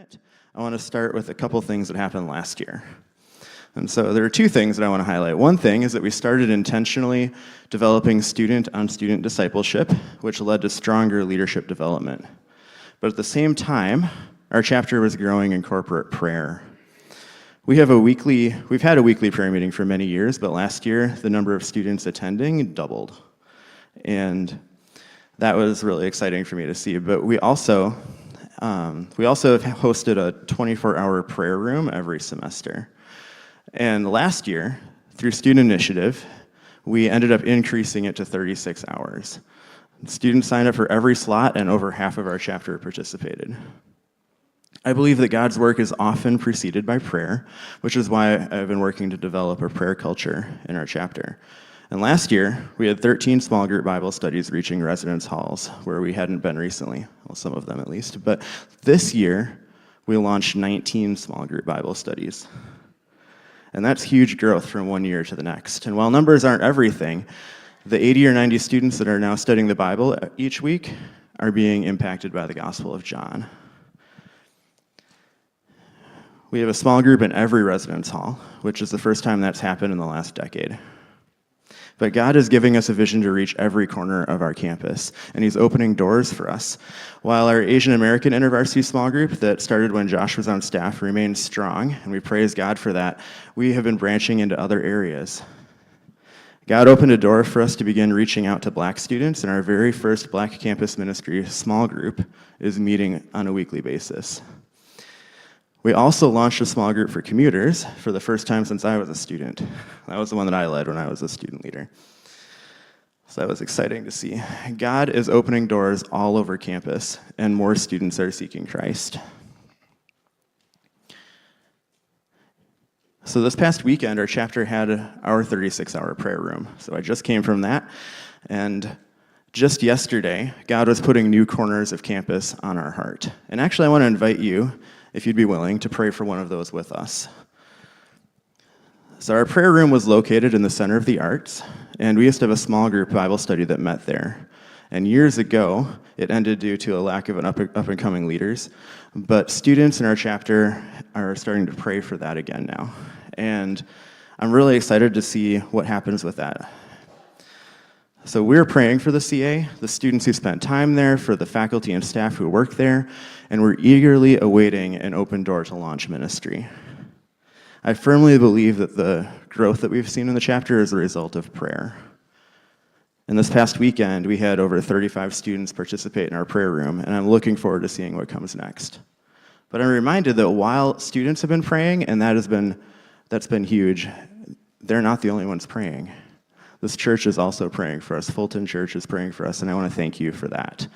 it, I want to start with a couple things that happened last year. And so there are two things that I want to highlight. One thing is that we started intentionally developing student-on-student discipleship, which led to stronger leadership development. But at the same time, our chapter was growing in corporate prayer. We've had a weekly prayer meeting for many years, but last year the number of students attending doubled. And that was really exciting for me to see. But we also have hosted a 24-hour prayer room every semester. And last year, through student initiative, we ended up increasing it to 36 hours. Students signed up for every slot, and over half of our chapter participated. I believe that God's work is often preceded by prayer, which is why I've been working to develop a prayer culture in our chapter. And last year, we had 13 small group Bible studies reaching residence halls, where we hadn't been recently, well, some of them at least. But this year, we launched 19 small group Bible studies. And that's huge growth from one year to the next. And while numbers aren't everything, the 80 or 90 students that are now studying the Bible each week are being impacted by the Gospel of John. We have a small group in every residence hall, which is the first time that's happened in the last decade. But God is giving us a vision to reach every corner of our campus, and He's opening doors for us. While our Asian American InterVarsity small group that started when Josh was on staff remains strong, and we praise God for that, we have been branching into other areas. God opened a door for us to begin reaching out to Black students, and our very first Black campus ministry small group is meeting on a weekly basis. We also launched a small group for commuters for the first time since I was a student. That was the one that I led when I was a student leader. So that was exciting to see. God is opening doors all over campus, and more students are seeking Christ. So this past weekend, our chapter had our 36-hour prayer room. So I just came from that, and just yesterday, God was putting new corners of campus on our heart. And actually, I want to invite you, if you'd be willing, to pray for one of those with us. So our prayer room was located in the Center of the Arts, and we used to have a small group Bible study that met there. And years ago, it ended due to a lack of up-and-coming leaders, but students in our chapter are starting to pray for that again now. And I'm really excited to see what happens with that. So we're praying for the CA, the students who spent time there, for the faculty and staff who work there, and we're eagerly awaiting an open door to launch ministry. I firmly believe that the growth that we've seen in the chapter is a result of prayer. And this past weekend, we had over 35 students participate in our prayer room, and I'm looking forward to seeing what comes next. But I'm reminded that while students have been praying, and that's been huge, they're not the only ones praying. This church is also praying for us. Fulton Church is praying for us, and I want to thank you for that.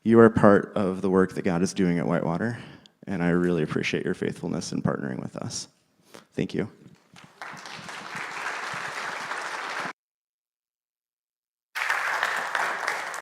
You are part of the work that God is doing at Whitewater, and I really appreciate your faithfulness in partnering with us. Thank you.